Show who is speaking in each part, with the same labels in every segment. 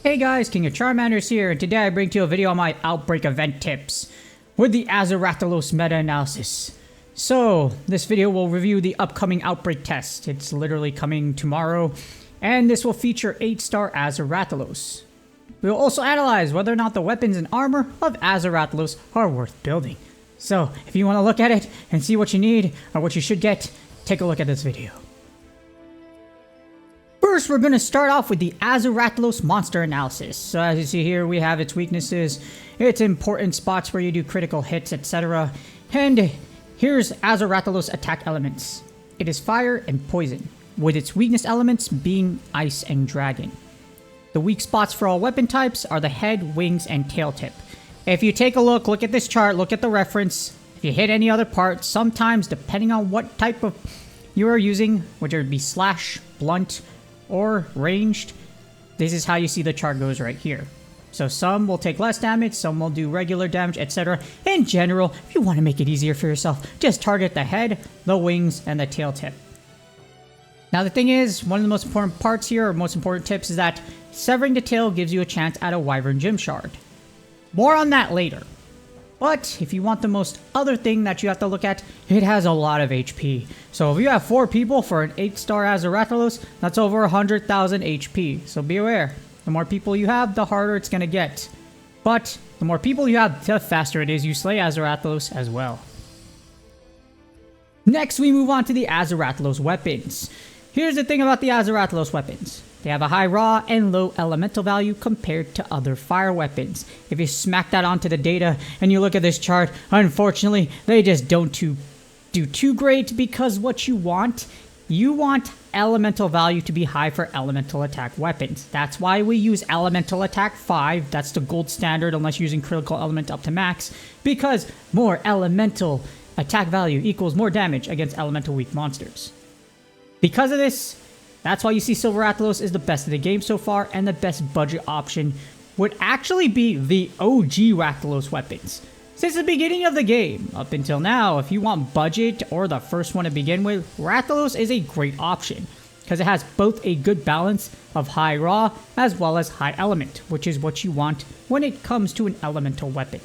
Speaker 1: Hey guys, King of Charmanders here, and today I bring to you a video on my Outbreak event tips with the AZURE RATHALOS meta-analysis. So, this video will review the upcoming Outbreak test. It's literally coming tomorrow, and this will feature 8-star AZURE RATHALOS. We will also analyze whether or not the weapons and armor of AZURE RATHALOS are worth building. So, if you want to look at it and see what you need or what you should get, take a look at this video. First, we're going to start off with the AZURE RATHALOS monster analysis. So as you see here, we have its weaknesses, its important spots where you do critical hits, etc. And here's AZURE RATHALOS attack elements. It is fire and poison, with its weakness elements being ice and dragon. The weak spots for all weapon types are the head, wings, and tail tip. If you take a look at this chart, look at the reference. If you hit any other part, sometimes depending on what type of you are using, whether it be slash, blunt, or ranged, this is how you see the chart goes right here. So some will take less damage, some will do regular damage, etc. In general, if you want to make it easier for yourself, just target the head, the wings, and the tail tip. Now the thing is, one of the most important parts here, or most important tips, is that severing the tail gives you a chance at a Wyvern Gem Shard. More on that later. But if you want the most other thing that you have to look at, it has a lot of HP. So if you have 4 people for an 8-star AZURE RATHALOS, that's over 100,000 HP. So be aware, the more people you have, the harder it's going to get. But the more people you have, the faster it is you slay AZURE RATHALOS as well. Next, we move on to the AZURE RATHALOS weapons. Here's the thing about the AZURE RATHALOS weapons. They have a high raw and low elemental value compared to other fire weapons. If you smack that onto the data and you look at this chart, unfortunately, they just don't do too great, because what you want elemental value to be high for elemental attack weapons. That's why we use elemental attack 5. That's the gold standard unless you're using critical element up to max, because more elemental attack value equals more damage against elemental weak monsters. Because of this, that's why you see Silver Rathalos is the best of the game so far, and the best budget option would actually be the OG Rathalos weapons. Since the beginning of the game, up until now, if you want budget or the first one to begin with, Rathalos is a great option, because it has both a good balance of high raw as well as high element, which is what you want when it comes to an elemental weapon.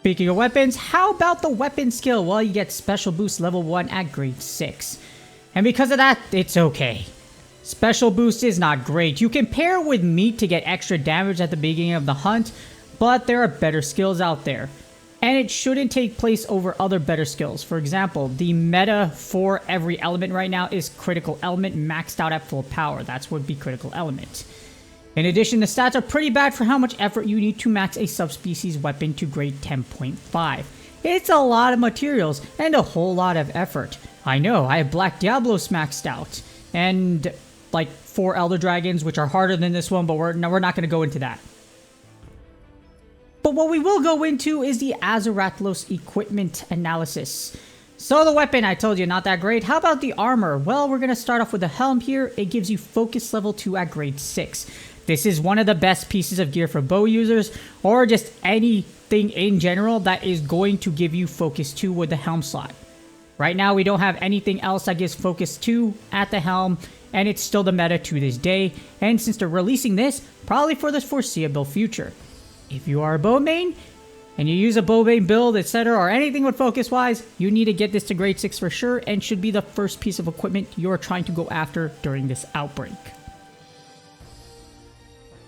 Speaker 1: Speaking of weapons, how about the weapon skill? Well, you get Special Boost level 1 at grade 6. And because of that, it's okay. Special Boost is not great. You can pair with meat to get extra damage at the beginning of the hunt, but there are better skills out there. And it shouldn't take place over other better skills. For example, the meta for every element right now is Critical Element maxed out at full power. That's what would be Critical Element. In addition, the stats are pretty bad for how much effort you need to max a subspecies weapon to grade 10.5. It's a lot of materials and a whole lot of effort. I know, I have Black Diablos maxed out, and like 4 Elder Dragons, which are harder than this one, but we're not going to go into that. But what we will go into is the AZURE RATHALOS equipment analysis. So the weapon, I told you, not that great. How about the armor? Well, we're going to start off with the helm here. It gives you focus level 2 at grade 6. This is one of the best pieces of gear for bow users, or just anything in general that is going to give you focus 2 with the helm slot. Right now, we don't have anything else that gives focus 2 at the helm, and it's still the meta to this day, and since they're releasing this, probably for the foreseeable future. If you are a bow main, and you use a bow main build, etc., or anything with focus wise, you need to get this to grade 6 for sure, and should be the first piece of equipment you're trying to go after during this outbreak.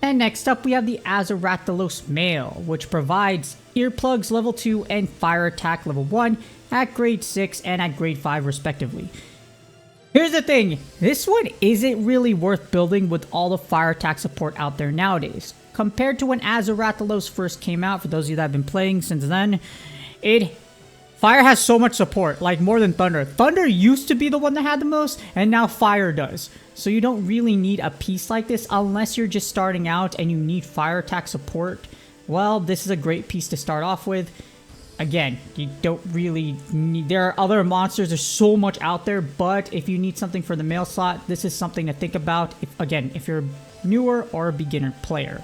Speaker 1: And next up, we have the AZURE RATHALOS Mail, which provides earplugs level 2 and fire attack level 1 at grade 6 and at grade 5 respectively. Here's the thing, this one isn't really worth building with all the fire attack support out there nowadays. Compared to when AZURE RATHALOS first came out, for those of you that have been playing since then, Fire has so much support, like more than Thunder. Thunder used to be the one that had the most, and now Fire does. So you don't really need a piece like this unless you're just starting out and you need fire attack support. Well, this is a great piece to start off with. Again, you don't really need... There are other monsters, there's so much out there, but if you need something for the mail slot, this is something to think about, if you're a newer or a beginner player.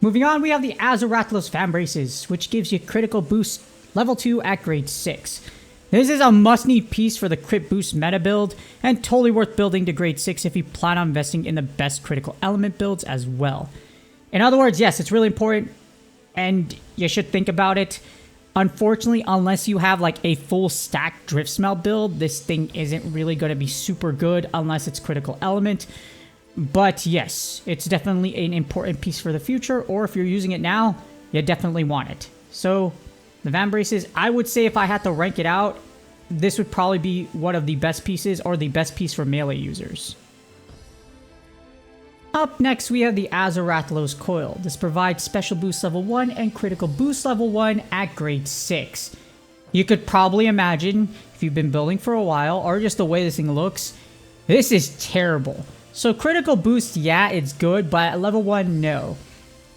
Speaker 1: Moving on, we have the AZURE RATHALOS Fan Braces, which gives you critical boost level 2 at grade 6. This is a must-need piece for the crit boost meta build, and totally worth building to grade 6 if you plan on investing in the best critical element builds as well. In other words, yes, it's really important, and you should think about it. Unfortunately, unless you have like a full stack drift smell build, this thing isn't really going to be super good unless it's critical element. But yes, it's definitely an important piece for the future, or if you're using it now, you definitely want it. So the Van Braces, I would say if I had to rank it out, this would probably be one of the best pieces, or the best piece for melee users. Up next, we have the AZURE Rathalos Coil. This provides special boost level 1 and critical boost level 1 at grade 6. You could probably imagine, if you've been building for a while, or just the way this thing looks, this is terrible. So critical boost, yeah, it's good, but at level 1, no.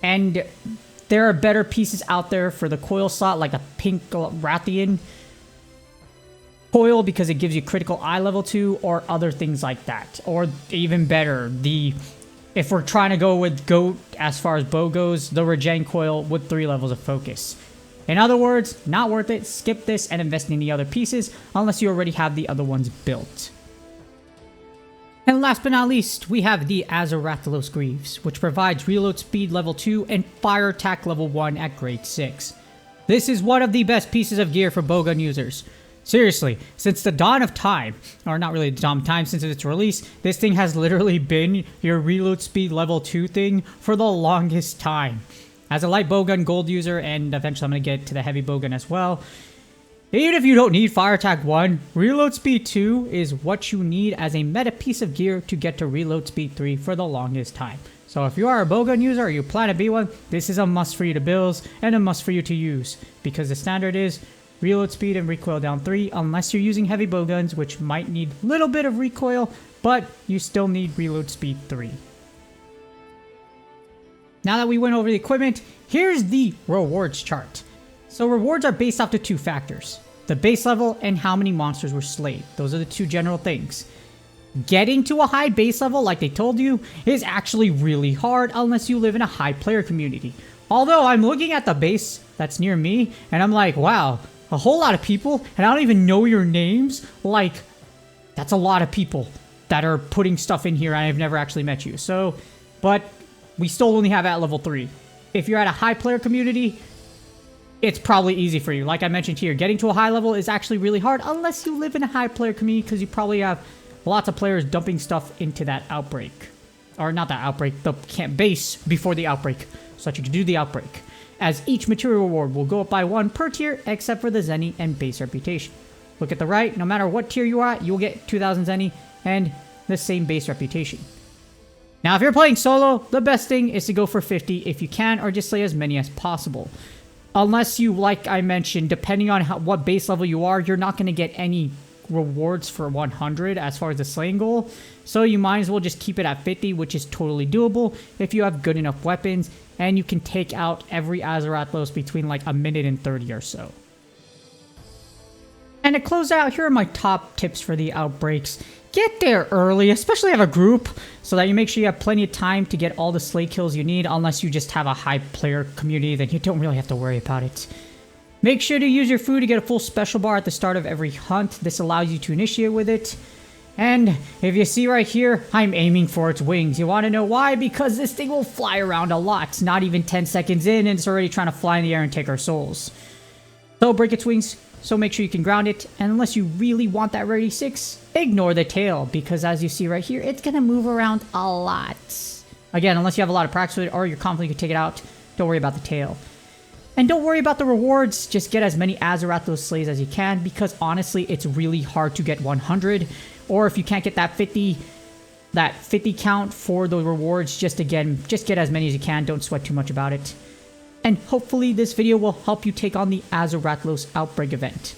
Speaker 1: And there are better pieces out there for the coil slot, like a pink Rathian coil, because it gives you critical eye level 2, or other things like that. Or even better, if we're trying to go as far as bow goes, the regen coil with 3 levels of focus. In other words, not worth it. Skip this and invest in the other pieces unless you already have the other ones built. And last but not least, we have the AZURE Rathalos Greaves, which provides reload speed level 2 and fire attack level 1 at grade 6. This is one of the best pieces of gear for bowgun users. Seriously, since the dawn of time, or not really the dawn of time, since its release, this thing has literally been your reload speed level 2 thing for the longest time. As a light bowgun gold user, and eventually I'm going to get to the heavy bowgun as well, even if you don't need fire attack 1, reload speed 2 is what you need as a meta piece of gear to get to reload speed 3 for the longest time. So if you are a bowgun user or you plan to be one, this is a must for you to build and a must for you to use, because the standard is reload speed and recoil down 3, unless you're using heavy bowguns, which might need a little bit of recoil, but you still need reload speed 3. Now that we went over the equipment, here's the rewards chart. So rewards are based off the 2 factors, the base level and how many monsters were slayed. Those are the 2 general things. Getting to a high base level, like they told you, is actually really hard unless you live in a high player community. Although I'm looking at the base that's near me, and I'm like, wow, a whole lot of people, and I don't even know your names. Like, that's a lot of people that are putting stuff in here, and I've never actually met you. So, but we still only have at level 3. If you're at a high player community, it's probably easy for you. Like I mentioned here, getting to a high level is actually really hard unless you live in a high player community, because you probably have lots of players dumping stuff into that outbreak. Or not that outbreak, the camp base before the outbreak, so that you can do the outbreak. As each material reward will go up by 1 per tier, except for the Zenny and base reputation. Look at the right, no matter what tier you are at, you'll get 2,000 Zenny and the same base reputation. Now, if you're playing solo, the best thing is to go for 50 if you can, or just slay as many as possible. Unless you, like I mentioned, depending on what base level you are, you're not going to get any rewards for 100 as far as the slaying goal. So you might as well just keep it at 50, which is totally doable if you have good enough weapons, and you can take out every AZURE Rathalos between like a minute and 30 or so. And to close out, here are my top tips for the outbreaks. Get there early, especially have a group, so that you make sure you have plenty of time to get all the slay kills you need. Unless you just have a high player community, then you don't really have to worry about it. Make sure to use your food to get a full special bar at the start of every hunt. This allows you to initiate with it. And if you see right here, I'm aiming for its wings. You want to know why? Because this thing will fly around a lot. It's not even 10 seconds in, and it's already trying to fly in the air and take our souls. So break its wings, so make sure you can ground it. And unless you really want that rarity 6, ignore the tail, because as you see right here, it's going to move around a lot. Again, unless you have a lot of practice with it or you're confident you can take it out, don't worry about the tail. And don't worry about the rewards, just get as many AZURE Rathalos slays as you can, because honestly, it's really hard to get 100. Or if you can't get that 50 count for the rewards, just get as many as you can. Don't sweat too much about it. And hopefully this video will help you take on the AZURE Rathalos Outbreak event.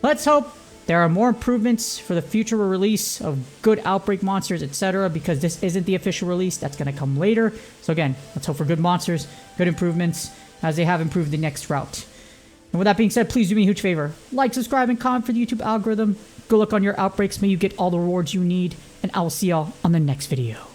Speaker 1: Let's hope there are more improvements for the future release of good Outbreak monsters, etc., because this isn't the official release. That's going to come later. So again, let's hope for good monsters, good improvements, as they have improved the next route. And with that being said, please do me a huge favor. Like, subscribe, and comment for the YouTube algorithm. Good luck on your outbreaks. May you get all the rewards you need. And I will see y'all on the next video.